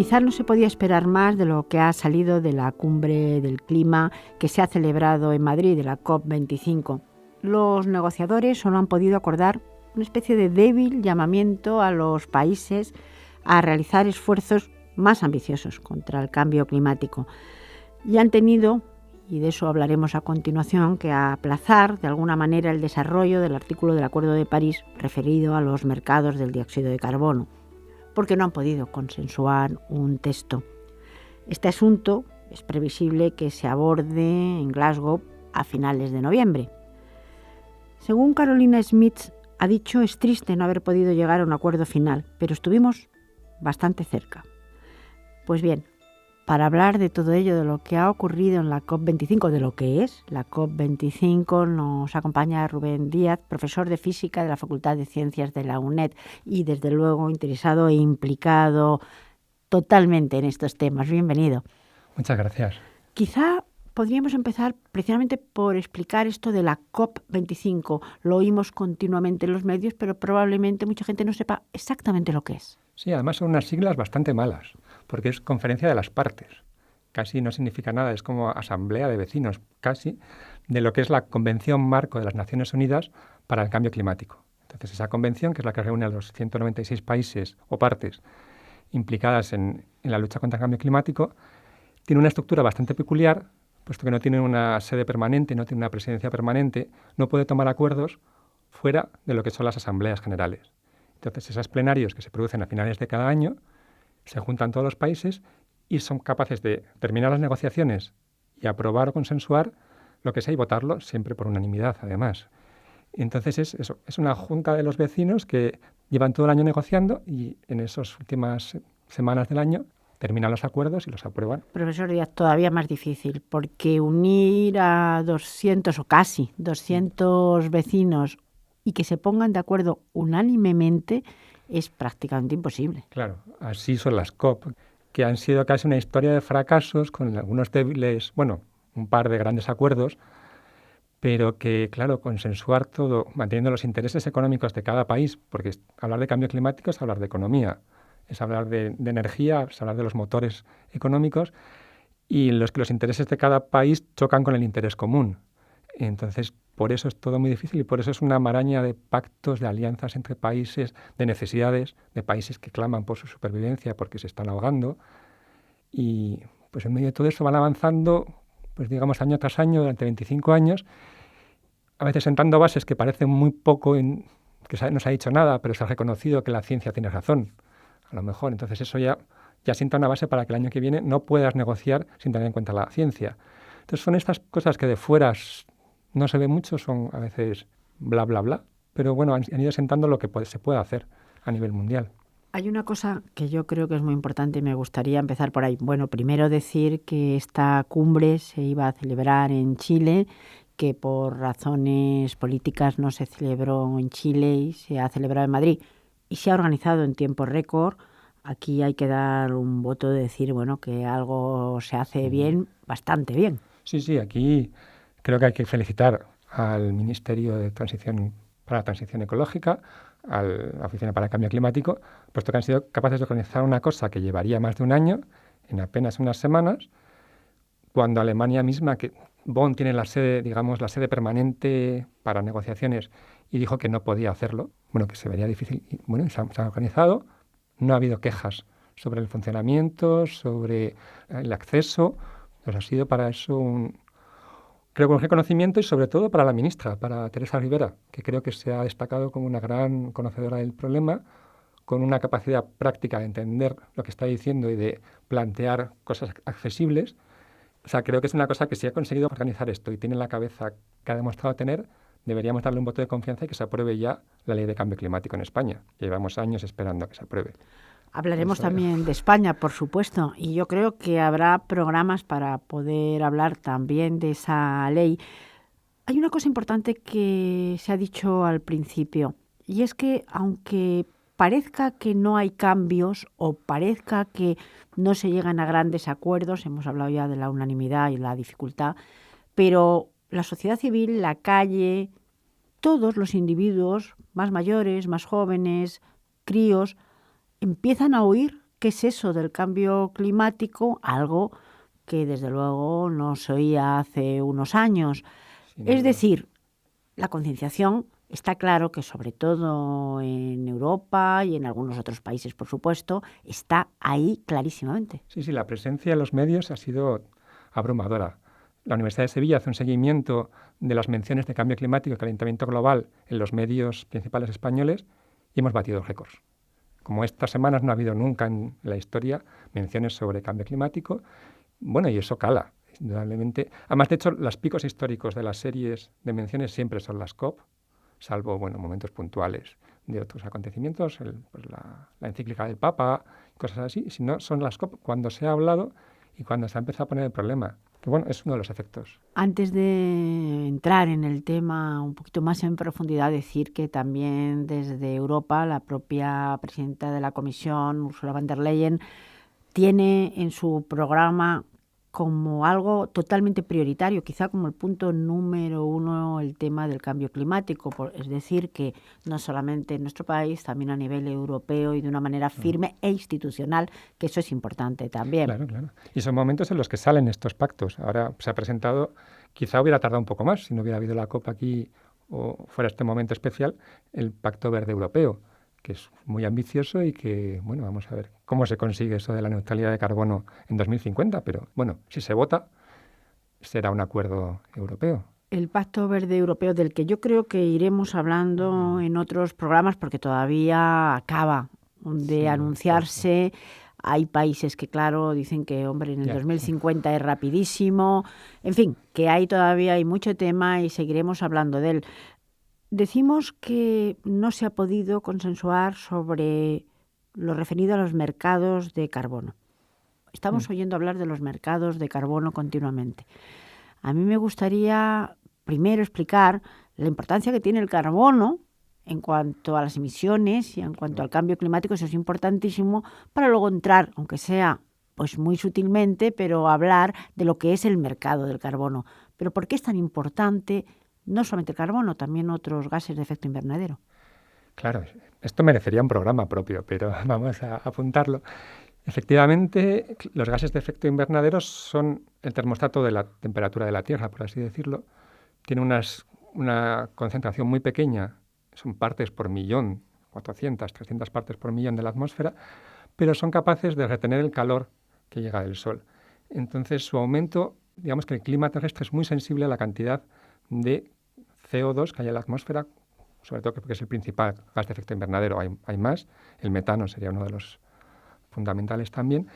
Quizás no se podía esperar más de lo que ha salido de la cumbre del clima que se ha celebrado en Madrid, de la COP25. Los negociadores solo han podido acordar una especie de débil llamamiento a los países a realizar esfuerzos más ambiciosos contra el cambio climático. Y han tenido, y de eso hablaremos a continuación, que aplazar de alguna manera el desarrollo del artículo del Acuerdo de París referido a los mercados del dióxido de carbono, porque no han podido consensuar un texto. Este asunto es previsible que se aborde en Glasgow a finales de noviembre. Según Carolina Smith ha dicho, es triste no haber podido llegar a un acuerdo final, pero estuvimos bastante cerca. Pues bien, para hablar de todo ello, de lo que ha ocurrido en la COP25, de lo que es la COP25, nos acompaña Rubén Díaz, profesor de Física de la Facultad de Ciencias de la UNED y, desde luego, interesado e implicado totalmente en estos temas. Bienvenido. Muchas gracias. Quizá podríamos empezar precisamente por explicar esto de la COP25. Lo oímos continuamente en los medios, pero probablemente mucha gente no sepa exactamente lo que es. Sí, además son unas siglas bastante malas, porque es Conferencia de las Partes. Casi no significa nada, es como Asamblea de Vecinos, casi, de lo que es la Convención Marco de las Naciones Unidas para el Cambio Climático. Entonces, esa convención, que es la que reúne a los 196 países o partes implicadas en la lucha contra el cambio climático, tiene una estructura bastante peculiar, puesto que no tiene una sede permanente, no tiene una presidencia permanente, no puede tomar acuerdos fuera de lo que son las asambleas generales. Entonces, esos plenarios que se producen a finales de cada año, se juntan todos los países y son capaces de terminar las negociaciones y aprobar o consensuar lo que sea y votarlo, siempre por unanimidad, además. Entonces, es una junta de los vecinos que llevan todo el año negociando y en esas últimas semanas del año terminan los acuerdos y los aprueban. Profesor Díaz, todavía más difícil, porque unir a 200 o casi 200 vecinos y que se pongan de acuerdo unánimemente es prácticamente imposible. Claro, así son las COP, que han sido casi una historia de fracasos con algunos débiles, un par de grandes acuerdos, pero que, claro, consensuar todo, manteniendo los intereses económicos de cada país, porque hablar de cambio climático es hablar de economía, es hablar de energía, es hablar de los motores económicos, y en los que los intereses de cada país chocan con el interés común. Entonces, por eso es todo muy difícil y por eso es una maraña de pactos, de alianzas entre países, de necesidades, de países que claman por su supervivencia porque se están ahogando. Y pues en medio de todo eso van avanzando, pues digamos, año tras año, durante 25 años, a veces sentando bases que parecen muy poco, que no se ha dicho nada, pero se ha reconocido que la ciencia tiene razón, a lo mejor. Entonces eso ya sienta una base para que el año que viene no puedas negociar sin tener en cuenta la ciencia. Entonces son estas cosas que de fuera no se ve mucho, son a veces bla, bla, bla, pero bueno, han ido sentando lo que se puede hacer a nivel mundial. Hay una cosa que yo creo que es muy importante y me gustaría empezar por ahí. Bueno, primero decir que esta cumbre se iba a celebrar en Chile, que por razones políticas no se celebró en Chile y se ha celebrado en Madrid y se ha organizado en tiempo récord. Aquí hay que dar un voto de decir, bueno, que algo se hace bien, bastante bien. Sí, aquí creo que hay que felicitar al Ministerio para la Transición Ecológica, a la Oficina para el Cambio Climático, puesto que han sido capaces de organizar una cosa que llevaría más de un año, en apenas unas semanas, cuando Alemania misma, que Bonn tiene la sede permanente para negociaciones, y dijo que no podía hacerlo, que se vería difícil. Y se han organizado, no ha habido quejas sobre el funcionamiento, sobre el acceso, pues ha sido para eso creo que un reconocimiento y sobre todo para la ministra, para Teresa Rivera, que creo que se ha destacado como una gran conocedora del problema, con una capacidad práctica de entender lo que está diciendo y de plantear cosas accesibles. O sea, creo que es una cosa que si ha conseguido organizar esto y tiene en la cabeza que ha demostrado tener, deberíamos darle un voto de confianza y que se apruebe ya la Ley de Cambio Climático en España. Llevamos años esperando a que se apruebe. Hablaremos también de España, por supuesto, y yo creo que habrá programas para poder hablar también de esa ley. Hay una cosa importante que se ha dicho al principio, y es que aunque parezca que no hay cambios o parezca que no se llegan a grandes acuerdos, hemos hablado ya de la unanimidad y la dificultad, pero la sociedad civil, la calle, todos los individuos, más mayores, más jóvenes, críos, empiezan a oír qué es eso del cambio climático, algo que desde luego no se oía hace unos años. Es decir, la concienciación está claro que sobre todo en Europa y en algunos otros países, por supuesto, está ahí clarísimamente. Sí, la presencia en los medios ha sido abrumadora. La Universidad de Sevilla hace un seguimiento de las menciones de cambio climático y calentamiento global en los medios principales españoles y hemos batido récords. Como estas semanas no ha habido nunca en la historia menciones sobre cambio climático, bueno, y eso cala, indudablemente. Además, de hecho, los picos históricos de las series de menciones siempre son las COP, salvo, bueno, momentos puntuales de otros acontecimientos, pues la encíclica del Papa, cosas así. Si no, son las COP cuando se ha hablado y cuando se ha empezado a poner el problema. Que bueno, es uno de los efectos. Antes de entrar en el tema un poquito más en profundidad, decir que también desde Europa la propia presidenta de la Comisión, Ursula von der Leyen, tiene en su programa como algo totalmente prioritario, quizá como el punto número 1, el tema del cambio climático. Es decir, que no solamente en nuestro país, también a nivel europeo y de una manera firme e institucional, que eso es importante también. Claro. Y son momentos en los que salen estos pactos. Ahora se ha presentado, quizá hubiera tardado un poco más si no hubiera habido la COP aquí o fuera este momento especial, el Pacto Verde Europeo, que es muy ambicioso y que, bueno, vamos a ver cómo se consigue eso de la neutralidad de carbono en 2050, pero bueno, si se vota, será un acuerdo europeo. El Pacto Verde Europeo, del que yo creo que iremos hablando en otros programas, porque todavía acaba de anunciarse. Hay países que, claro, dicen que, hombre, en el 2050 es rapidísimo. En fin, que hay mucho tema y seguiremos hablando de él. Decimos que no se ha podido consensuar sobre lo referido a los mercados de carbono. Estamos oyendo hablar de los mercados de carbono continuamente. A mí me gustaría primero explicar la importancia que tiene el carbono en cuanto a las emisiones y en cuanto al cambio climático. Eso es importantísimo para luego entrar, aunque sea pues muy sutilmente, pero hablar de lo que es el mercado del carbono. Pero ¿por qué es tan importante no solamente el carbono, también otros gases de efecto invernadero? Claro, esto merecería un programa propio, pero vamos a apuntarlo. Efectivamente, los gases de efecto invernadero son el termostato de la temperatura de la Tierra, por así decirlo. Tiene una concentración muy pequeña, son partes por millón, 400, 300 partes por millón de la atmósfera, pero son capaces de retener el calor que llega del Sol. Entonces, su aumento, digamos que el clima terrestre es muy sensible a la cantidad de CO2 que hay en la atmósfera, sobre todo porque es el principal gas de efecto invernadero. Hay más, el metano sería uno de los fundamentales también.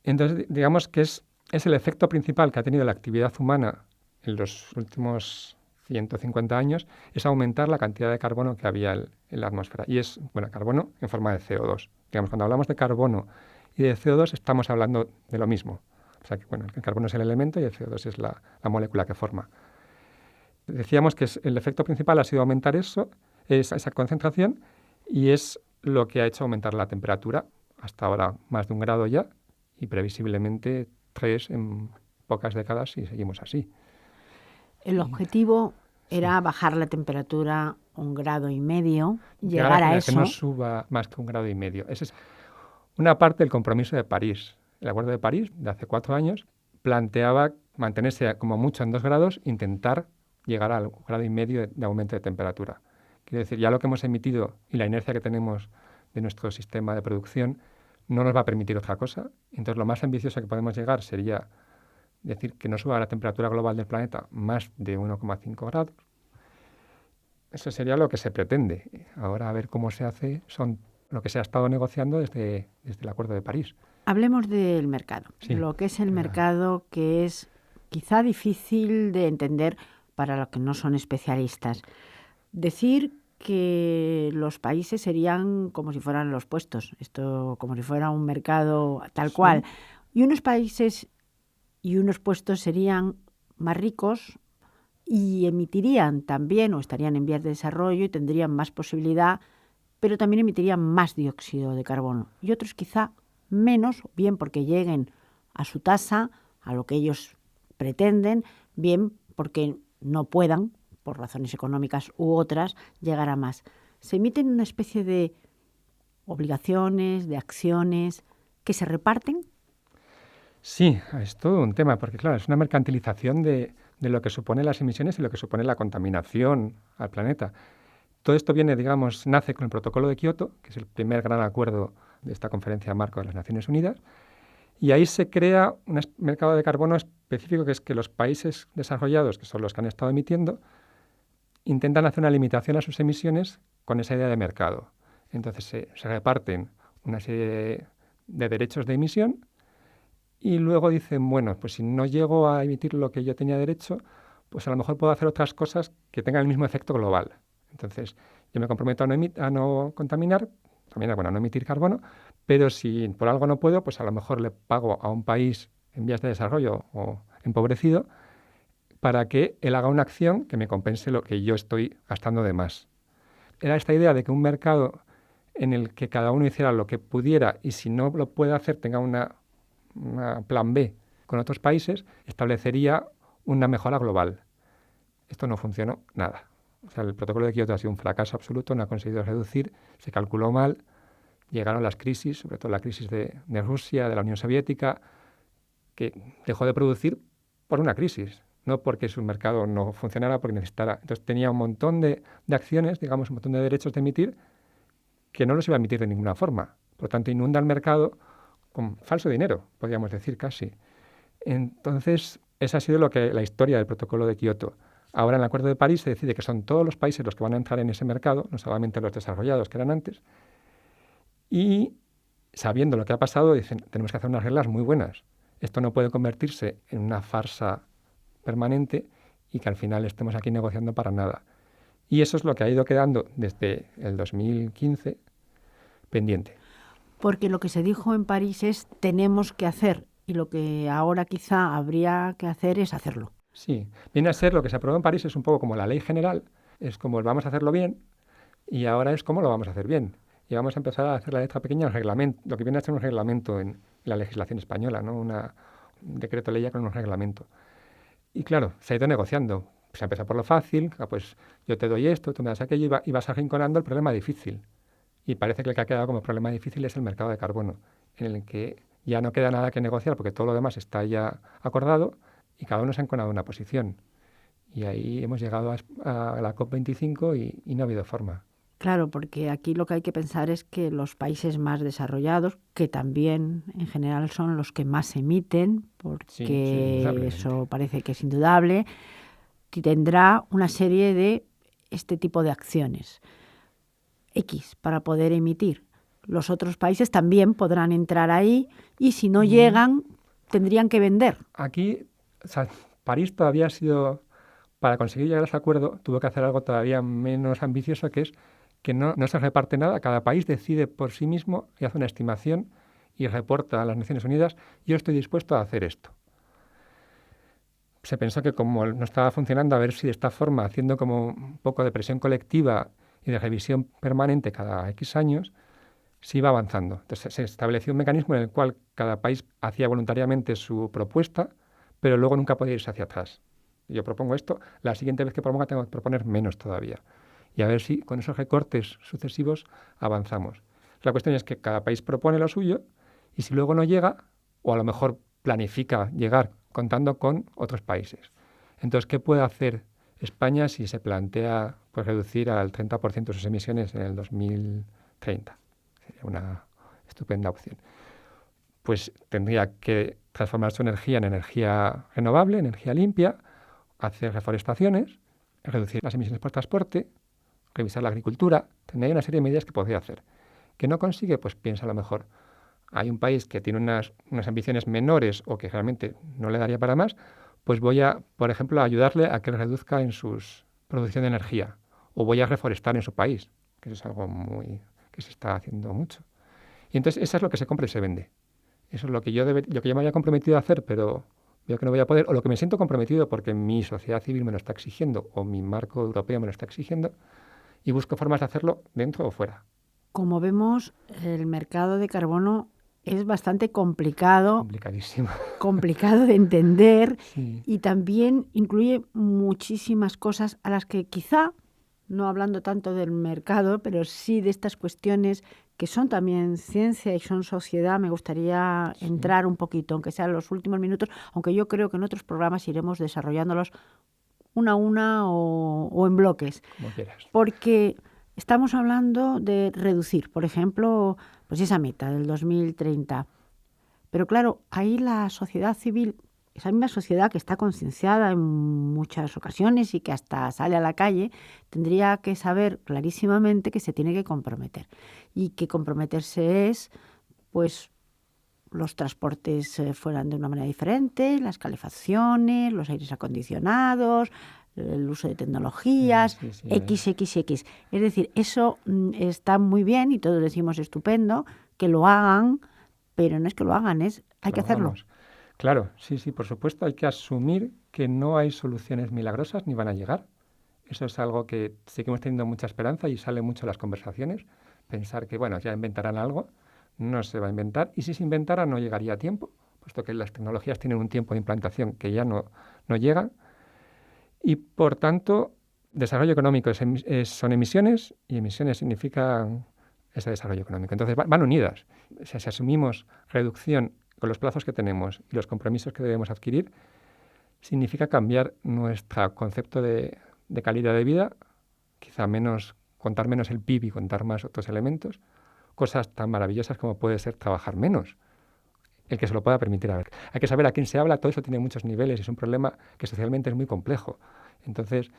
Entonces, digamos que es el efecto principal que ha tenido la actividad humana en los últimos 150 años, es aumentar la cantidad de carbono que había en la atmósfera. Y es, carbono en forma de CO2. Digamos, cuando hablamos de carbono y de CO2 estamos hablando de lo mismo. O sea que, el carbono es el elemento y el CO2 es la molécula que forma. Decíamos que el efecto principal ha sido aumentar esa concentración, y es lo que ha hecho aumentar la temperatura, hasta ahora más de 1 grado ya, y previsiblemente 3 en pocas décadas si seguimos así. El objetivo era bajar la temperatura 1,5 grados, llegar a eso. Que no suba más que 1,5 grados. Esa es una parte del compromiso de París. El Acuerdo de París, de hace 4 años, planteaba mantenerse como mucho en 2 grados, intentar llegar al 1,5 grados de aumento de temperatura. Quiere decir, ya lo que hemos emitido y la inercia que tenemos de nuestro sistema de producción no nos va a permitir otra cosa. Entonces, lo más ambicioso que podemos llegar sería decir que no suba la temperatura global del planeta más de 1,5 grados. Eso sería lo que se pretende. Ahora, a ver cómo se hace, son lo que se ha estado negociando desde el Acuerdo de París. Hablemos del mercado. Sí. Lo que es el mercado, que es quizá difícil de entender para los que no son especialistas. Decir que los países serían como si fueran los puestos, esto como si fuera un mercado tal cual. Y unos países y unos puestos serían más ricos y emitirían también, o estarían en vías de desarrollo y tendrían más posibilidad, pero también emitirían más dióxido de carbono. Y otros quizá menos, bien porque lleguen a su tasa, a lo que ellos pretenden, bien porque no puedan, por razones económicas u otras, llegar a más. Se emiten una especie de obligaciones, de acciones que se reparten. Sí, es todo un tema, porque claro, es una mercantilización de lo que supone las emisiones y lo que supone la contaminación al planeta. Todo esto viene, digamos, nace con el Protocolo de Kioto, que es el primer gran acuerdo de esta conferencia marco de las Naciones Unidas, y ahí se crea un mercado de carbono específico, que es que los países desarrollados, que son los que han estado emitiendo, intentan hacer una limitación a sus emisiones con esa idea de mercado. Entonces se reparten una serie de derechos de emisión y luego dicen, bueno, pues si no llego a emitir lo que yo tenía derecho, pues a lo mejor puedo hacer otras cosas que tengan el mismo efecto global. Entonces yo me comprometo a no contaminar, también a no emitir carbono, pero si por algo no puedo, pues a lo mejor le pago a un país en vías de desarrollo o empobrecido para que él haga una acción que me compense lo que yo estoy gastando de más. Era esta idea de que un mercado en el que cada uno hiciera lo que pudiera y si no lo puede hacer tenga una plan B con otros países, establecería una mejora global. Esto no funcionó nada. O sea, el protocolo de Kioto ha sido un fracaso absoluto, no ha conseguido reducir, se calculó mal, llegaron las crisis, sobre todo la crisis de Rusia, de la Unión Soviética, que dejó de producir por una crisis, no porque su mercado no funcionara, porque necesitara. Entonces tenía un montón de acciones, digamos, un montón de derechos de emitir, que no los iba a emitir de ninguna forma. Por lo tanto, inunda el mercado con falso dinero, podríamos decir casi. Entonces, esa ha sido la historia del protocolo de Kioto. Ahora en el Acuerdo de París se decide que son todos los países los que van a entrar en ese mercado, no solamente los desarrollados que eran antes, y sabiendo lo que ha pasado, dicen, tenemos que hacer unas reglas muy buenas. Esto no puede convertirse en una farsa permanente y que al final estemos aquí negociando para nada. Y eso es lo que ha ido quedando desde el 2015 pendiente. Porque lo que se dijo en París es tenemos que hacer, y lo que ahora quizá habría que hacer es hacerlo. Sí, viene a ser lo que se aprobó en París, es un poco como la ley general, es como vamos a hacerlo bien, y ahora es cómo lo vamos a hacer bien. Y vamos a empezar a hacer la letra pequeña, un reglamento, lo que viene a ser un reglamento en la legislación española, ¿no? Un decreto ley con un reglamento. Y claro, se ha ido negociando. Se empieza por lo fácil, pues yo te doy esto, tú me das aquello, y vas arrinconando el problema difícil. Y parece que el que ha quedado como problema difícil es el mercado de carbono, en el que ya no queda nada que negociar porque todo lo demás está ya acordado y cada uno se ha enconado una posición. Y ahí hemos llegado a la COP25 y no ha habido forma. Claro, porque aquí lo que hay que pensar es que los países más desarrollados, que también en general son los que más emiten, porque eso parece que es indudable, tendrá una serie de este tipo de acciones X para poder emitir. Los otros países también podrán entrar ahí y si no llegan, tendrían que vender. Aquí, o sea, París todavía ha sido, para conseguir llegar a ese acuerdo, tuvo que hacer algo todavía menos ambicioso, que es que no se reparte nada, cada país decide por sí mismo y hace una estimación y reporta a las Naciones Unidas, yo estoy dispuesto a hacer esto. Se pensó que como no estaba funcionando, a ver si de esta forma, haciendo como un poco de presión colectiva y de revisión permanente cada X años, se iba avanzando. Entonces se estableció un mecanismo en el cual cada país hacía voluntariamente su propuesta, pero luego nunca podía irse hacia atrás. Yo propongo esto, la siguiente vez que proponga tengo que proponer menos todavía. Y a ver si con esos recortes sucesivos avanzamos. La cuestión es que cada país propone lo suyo y si luego no llega, o a lo mejor planifica llegar contando con otros países. Entonces, ¿qué puede hacer España si se plantea pues, reducir al 30% sus emisiones en el 2030? Sería una estupenda opción. Pues tendría que transformar su energía en energía renovable, energía limpia, hacer reforestaciones, reducir las emisiones por transporte, revisar la agricultura. Tendría una serie de medidas que podría hacer. ¿Que no consigue? Pues piensa a lo mejor. Hay un país que tiene unas ambiciones menores o que realmente no le daría para más, pues voy a, por ejemplo, a ayudarle a que reduzca en su producción de energía. O voy a reforestar en su país, que eso es algo que se está haciendo mucho. Y entonces eso es lo que se compra y se vende. Eso es lo que yo me había comprometido a hacer, pero veo que no voy a poder, o lo que me siento comprometido porque mi sociedad civil me lo está exigiendo, o mi marco europeo me lo está exigiendo, y busco formas de hacerlo dentro o fuera. Como vemos, el mercado de carbono es bastante complicado. Complicadísimo. Complicado de entender Sí. Y también incluye muchísimas cosas a las que quizá, no hablando tanto del mercado, pero sí de estas cuestiones que son también ciencia y son sociedad, me gustaría entrar un poquito, aunque sean los últimos minutos, aunque yo creo que en otros programas iremos desarrollándolos una a una o en bloques. Como quieras. Porque estamos hablando de reducir, por ejemplo, pues esa meta del 2030. Pero claro, ahí la sociedad civil, esa misma sociedad que está concienciada en muchas ocasiones y que hasta sale a la calle, tendría que saber clarísimamente que se tiene que comprometer. Y que comprometerse es, pues, los transportes fueran de una manera diferente, las calefacciones, los aires acondicionados, el uso de tecnologías, XXX. Es decir, eso está muy bien y todos decimos estupendo, que lo hagan, pero no es que lo hagan, hay que hacerlo. Claro, sí, por supuesto, hay que asumir que no hay soluciones milagrosas ni van a llegar. Eso es algo que seguimos teniendo mucha esperanza y sale mucho en las conversaciones. Pensar que, bueno, ya inventarán algo, no se va a inventar. Y si se inventara no llegaría a tiempo, puesto que las tecnologías tienen un tiempo de implantación que ya no llegan. Y, por tanto, desarrollo económico son emisiones y emisiones significan ese desarrollo económico. Entonces, van unidas. O sea, si asumimos reducción con los plazos que tenemos y los compromisos que debemos adquirir, significa cambiar nuestro concepto de calidad de vida, quizá contar menos el PIB y contar más otros elementos, cosas tan maravillosas como puede ser trabajar menos, el que se lo pueda permitir. Hay que saber a quién se habla, todo eso tiene muchos niveles y es un problema que socialmente es muy complejo. Entonces,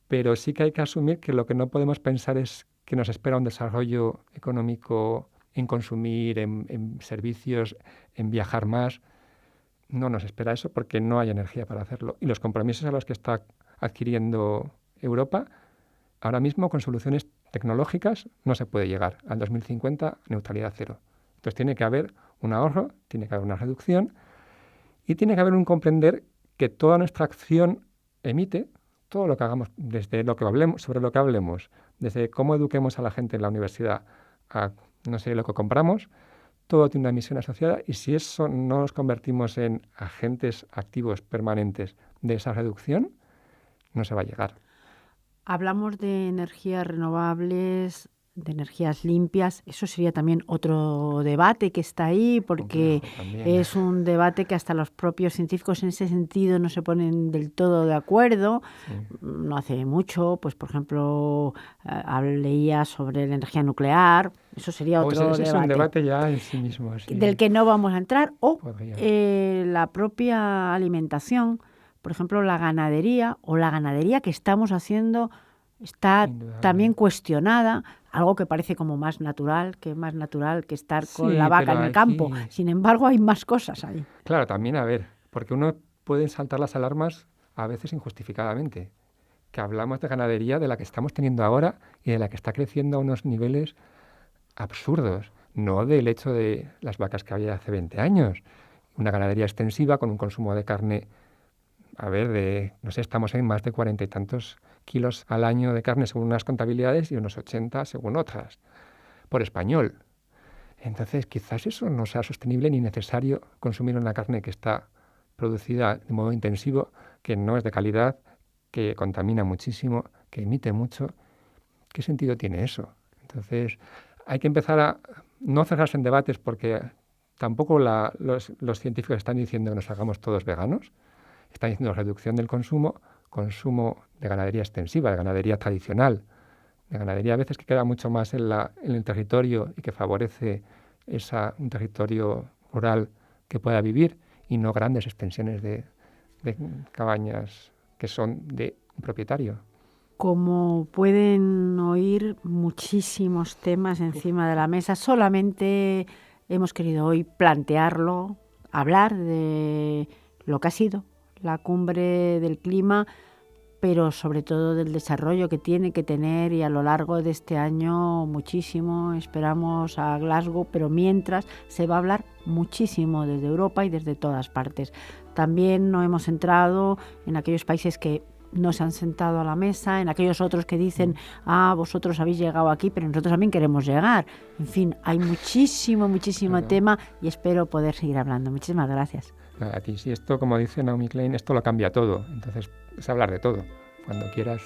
pero sí que hay que asumir que lo que no podemos pensar es que nos espera un desarrollo económico en consumir, en servicios, en viajar más. No nos espera eso porque no hay energía para hacerlo. Y los compromisos a los que está adquiriendo Europa, ahora mismo con soluciones tecnológicas no se puede llegar. Al 2050, neutralidad cero. Entonces tiene que haber un ahorro, tiene que haber una reducción y tiene que haber un comprender que toda nuestra acción emite, todo lo que hagamos, desde lo que hablemos, sobre lo que hablemos, desde cómo eduquemos a la gente en la universidad, a, no sé, lo que compramos, todo tiene una emisión asociada y si eso no nos convertimos en agentes activos permanentes de esa reducción, no se va a llegar. Hablamos de energías renovables, de energías limpias. Eso sería también otro debate que está ahí, porque es un debate que hasta los propios científicos en ese sentido no se ponen del todo de acuerdo. Sí. No hace mucho, pues por ejemplo, leía sobre la energía nuclear. Eso sería otro debate. Es un debate ya en sí mismo. Sí. Del que no vamos a entrar. O la propia alimentación, por ejemplo, la ganadería que estamos haciendo está también cuestionada, algo que parece como más natural que estar con la vaca en el campo. Sin embargo, hay más cosas ahí. Claro, también, a ver, porque uno puede saltar las alarmas a veces injustificadamente, que hablamos de ganadería de la que estamos teniendo ahora y de la que está creciendo a unos niveles absurdos, no del hecho de las vacas que había hace 20 años. Una ganadería extensiva con un consumo de carne, estamos en más de 40 y tantos kilos al año de carne según unas contabilidades y unos 80 según otras, por español. Entonces, quizás eso no sea sostenible ni necesario consumir una carne que está producida de modo intensivo, que no es de calidad, que contamina muchísimo, que emite mucho. ¿Qué sentido tiene eso? Entonces, hay que empezar a no cerrarse en debates porque tampoco los científicos están diciendo que nos hagamos todos veganos. Están diciendo reducción del consumo de ganadería extensiva, de ganadería tradicional, de ganadería a veces que queda mucho más en el territorio y que favorece un territorio rural que pueda vivir y no grandes extensiones de cabañas que son de un propietario. Como pueden oír, muchísimos temas encima de la mesa. Solamente hemos querido hoy plantearlo, hablar de lo que ha sido la cumbre del clima, pero sobre todo del desarrollo que tiene que tener y a lo largo de este año muchísimo. Esperamos a Glasgow, pero mientras se va a hablar muchísimo desde Europa y desde todas partes. También no hemos entrado en aquellos países que no se han sentado a la mesa, en aquellos otros que dicen, vosotros habéis llegado aquí, pero nosotros también queremos llegar. En fin, hay muchísimo tema y espero poder seguir hablando. Muchísimas gracias. A ti, sí, esto, como dice Naomi Klein, esto lo cambia todo. Entonces, es hablar de todo, cuando quieras.